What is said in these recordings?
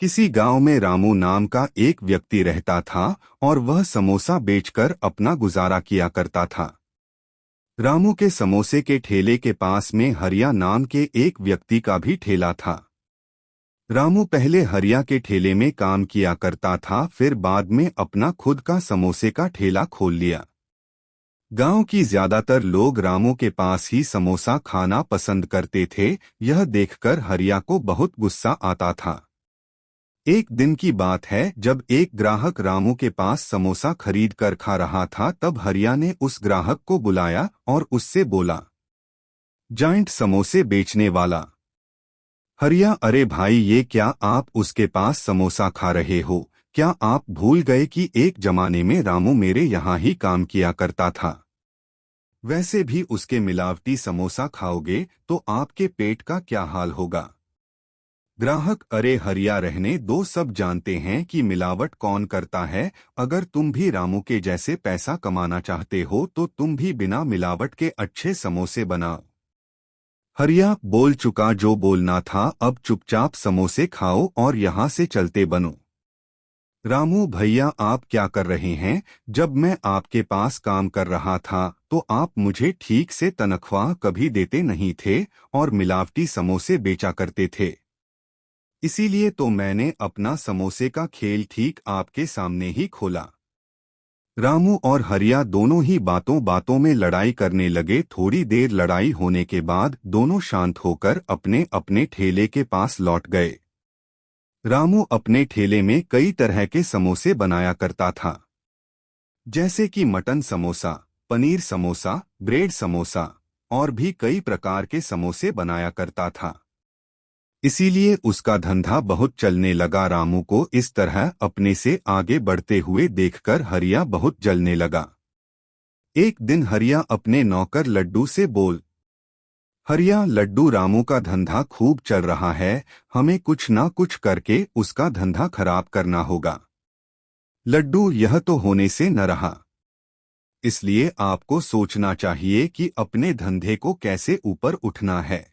किसी गांव में रामू नाम का एक व्यक्ति रहता था और वह समोसा बेचकर अपना गुजारा किया करता था। रामू के समोसे के ठेले के पास में हरिया नाम के एक व्यक्ति का भी ठेला था। रामू पहले हरिया के ठेले में काम किया करता था, फिर बाद में अपना खुद का समोसे का ठेला खोल लिया। गांव की ज्यादातर लोग रामू के पास ही समोसा खाना पसंद करते थे। यह देखकर हरिया को बहुत गुस्सा आता था। एक दिन की बात है, जब एक ग्राहक रामू के पास समोसा खरीद कर खा रहा था, तब हरिया ने उस ग्राहक को बुलाया और उससे बोला, जाइंट समोसे बेचने वाला। हरिया, अरे भाई, ये क्या आप उसके पास समोसा खा रहे हो? क्या आप भूल गए कि एक जमाने में रामू मेरे यहाँ ही काम किया करता था? वैसे भी उसके मिलावटी समोसा खाओगे तो आपके पेट का क्या हाल होगा? ग्राहक, अरे हरिया, रहने दो, सब जानते हैं कि मिलावट कौन करता है। अगर तुम भी रामू के जैसे पैसा कमाना चाहते हो तो तुम भी बिना मिलावट के अच्छे समोसे बनाओ। हरिया बोल चुका जो बोलना था, अब चुपचाप समोसे खाओ और यहाँ से चलते बनो। रामू भैया, आप क्या कर रहे हैं? जब मैं आपके पास काम कर रहा था तो आप मुझे ठीक से तनख्वाह कभी देते नहीं थे और मिलावटी समोसे बेचा करते थे। इसीलिए तो मैंने अपना समोसे का खेल ठीक आपके सामने ही खोला। रामू और हरिया दोनों ही बातों बातों में लड़ाई करने लगे। थोड़ी देर लड़ाई होने के बाद दोनों शांत होकर अपने अपने ठेले के पास लौट गए। रामू अपने ठेले में कई तरह के समोसे बनाया करता था, जैसे कि मटन समोसा, पनीर समोसा, ब्रेड समोसा और भी कई प्रकार के समोसे बनाया करता था। इसीलिए उसका धंधा बहुत चलने लगा। रामू को इस तरह अपने से आगे बढ़ते हुए देखकर हरिया बहुत जलने लगा। एक दिन हरिया अपने नौकर लड्डू से बोल, हरिया, लड्डू, रामू का धंधा खूब चल रहा है, हमें कुछ ना कुछ करके उसका धंधा खराब करना होगा। लड्डू, यह तो होने से न रहा, इसलिए आपको सोचना चाहिए कि अपने धंधे को कैसे ऊपर उठना है।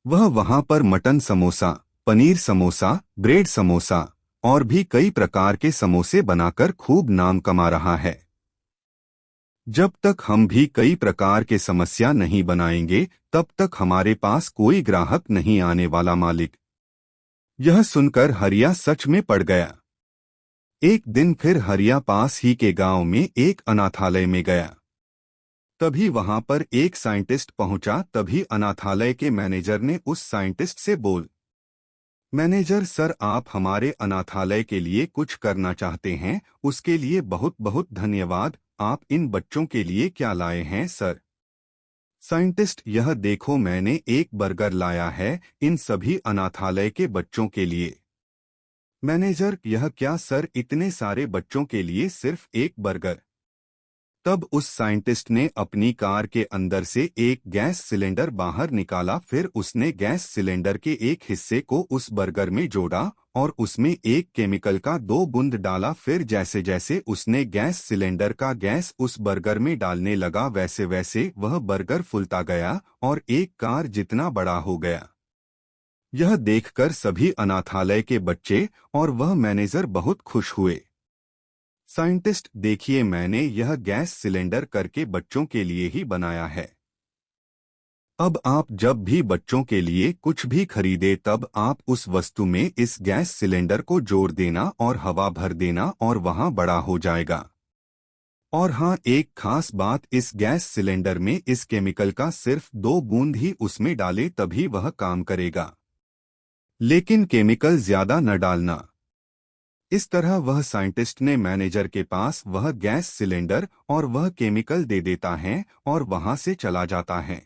वह वहां पर मटन समोसा, पनीर समोसा, ब्रेड समोसा और भी कई प्रकार के समोसे बनाकर खूब नाम कमा रहा है। जब तक हम भी कई प्रकार के समस्या नहीं बनाएंगे, तब तक हमारे पास कोई ग्राहक नहीं आने वाला मालिक। यह सुनकर हरिया सच में पड़ गया। एक दिन फिर हरिया पास ही के गांव में एक अनाथालय में गया। तभी वहां पर एक साइंटिस्ट पहुंचा। तभी अनाथालय के मैनेजर ने उस साइंटिस्ट से बोल, मैनेजर सर, आप हमारे अनाथालय के लिए कुछ करना चाहते हैं, उसके लिए बहुत बहुत धन्यवाद। आप इन बच्चों के लिए क्या लाए हैं सर? साइंटिस्ट, यह देखो, मैंने एक बर्गर लाया है इन सभी अनाथालय के बच्चों के लिए। मैनेजर, यह क्या सर, इतने सारे बच्चों के लिए सिर्फ एक बर्गर? तब उस साइंटिस्ट ने अपनी कार के अंदर से एक गैस सिलेंडर बाहर निकाला। फिर उसने गैस सिलेंडर के एक हिस्से को उस बर्गर में जोड़ा और उसमें एक केमिकल का 2 बूंद डाला। फिर जैसे जैसे उसने गैस सिलेंडर का गैस उस बर्गर में डालने लगा, वैसे वैसे वह बर्गर फूलता गया और एक कार जितना बड़ा हो गया। यह देखकर सभी अनाथालय के बच्चे और वह मैनेजर बहुत खुश हुए। साइंटिस्ट, देखिए, मैंने यह गैस सिलेंडर करके बच्चों के लिए ही बनाया है। अब आप जब भी बच्चों के लिए कुछ भी खरीदे, तब आप उस वस्तु में इस गैस सिलेंडर को जोड़ देना और हवा भर देना और वहां बड़ा हो जाएगा। और हाँ, एक खास बात, इस गैस सिलेंडर में इस केमिकल का सिर्फ 2 बूंद ही उसमें डाले, तभी वह काम करेगा, लेकिन केमिकल ज्यादा न डालना। इस तरह वह साइंटिस्ट ने मैनेजर के पास वह गैस सिलेंडर और वह केमिकल दे देता है और वहां से चला जाता है।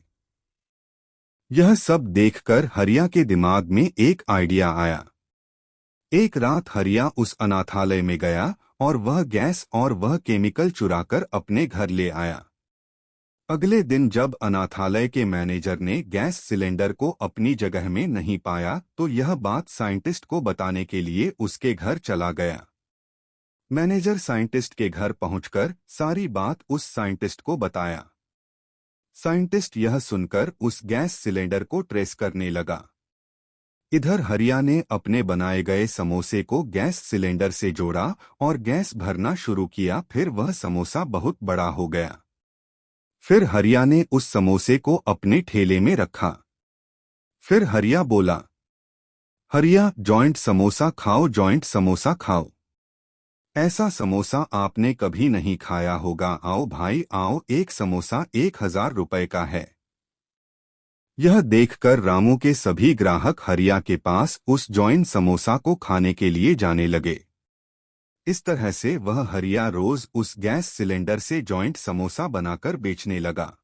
यह सब देखकर हरिया के दिमाग में एक आइडिया आया। एक रात हरिया उस अनाथालय में गया और वह गैस और वह केमिकल चुराकर अपने घर ले आया। अगले दिन जब अनाथालय के मैनेजर ने गैस सिलेंडर को अपनी जगह में नहीं पाया, तो यह बात साइंटिस्ट को बताने के लिए उसके घर चला गया। मैनेजर साइंटिस्ट के घर पहुंचकर सारी बात उस साइंटिस्ट को बताया। साइंटिस्ट यह सुनकर उस गैस सिलेंडर को ट्रेस करने लगा। इधर हरिया ने अपने बनाए गए समोसे को गैस सिलेंडर से जोड़ा और गैस भरना शुरू किया। फिर वह समोसा बहुत बड़ा हो गया। फिर हरिया ने उस समोसे को अपने ठेले में रखा। फिर हरिया बोला, हरिया, जॉइंट समोसा खाओ, जॉइंट समोसा खाओ। ऐसा समोसा आपने कभी नहीं खाया होगा। आओ भाई आओ, एक समोसा 1000 रुपए का है। यह देखकर रामू के सभी ग्राहक हरिया के पास उस जॉइंट समोसा को खाने के लिए जाने लगे। इस तरह से वह हरिया रोज उस गैस सिलेंडर से जॉइंट समोसा बनाकर बेचने लगा।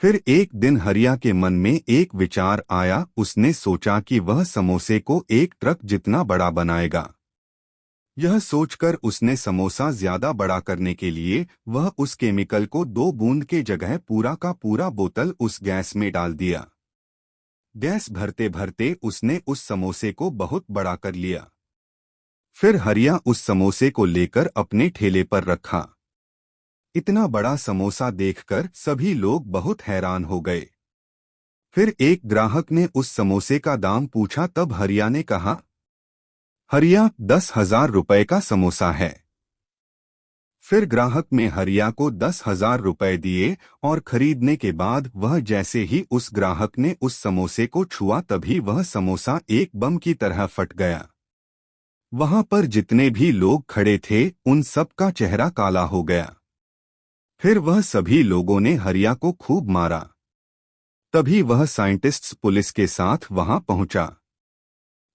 फिर एक दिन हरिया के मन में एक विचार आया। उसने सोचा कि वह समोसे को एक ट्रक जितना बड़ा बनाएगा। यह सोचकर उसने समोसा ज्यादा बड़ा करने के लिए वह उस केमिकल को 2 बूंद के जगह पूरा का पूरा बोतल उस गैस में डाल दिया। गैस भरते भरते उसने उस समोसे को बहुत बड़ा कर लिया। फिर हरिया उस समोसे को लेकर अपने ठेले पर रखा। इतना बड़ा समोसा देखकर सभी लोग बहुत हैरान हो गए। फिर एक ग्राहक ने उस समोसे का दाम पूछा। तब हरिया ने कहा, हरिया, 10,000 रुपए का समोसा है। फिर ग्राहक में हरिया को 10,000 रुपए दिए और खरीदने के बाद वह जैसे ही उस ग्राहक ने उस समोसे को छुआ तभी वह समोसा एक बम की तरह फट गया। वहां पर जितने भी लोग खड़े थे उन सब का चेहरा काला हो गया। फिर वह सभी लोगों ने हरिया को खूब मारा। तभी वह साइंटिस्ट्स पुलिस के साथ वहां पहुंचा।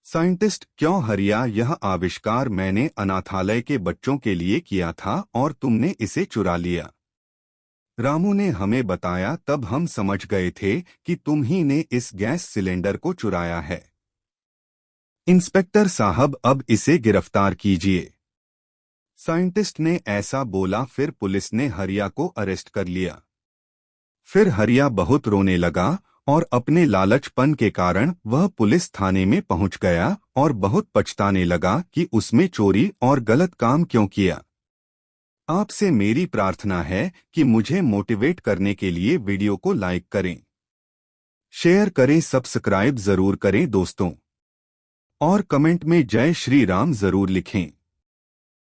साइंटिस्ट, क्यों हरिया, यह आविष्कार मैंने अनाथालय के बच्चों के लिए किया था और तुमने इसे चुरा लिया। रामू ने हमें बताया। तब हम समझ गए थे कि तुम ही ने इस गैस सिलेंडर को चुराया है। इंस्पेक्टर साहब, अब इसे गिरफ्तार कीजिए। साइंटिस्ट ने ऐसा बोला। फिर पुलिस ने हरिया को अरेस्ट कर लिया। फिर हरिया बहुत रोने लगा और अपने लालचपन के कारण वह पुलिस थाने में पहुंच गया और बहुत पछताने लगा कि उसमें चोरी और गलत काम क्यों किया। आपसे मेरी प्रार्थना है कि मुझे मोटिवेट करने के लिए वीडियो को लाइक करें, शेयर करें, सब्सक्राइब जरूर करें दोस्तों, और कमेंट में जय श्री राम जरूर लिखें।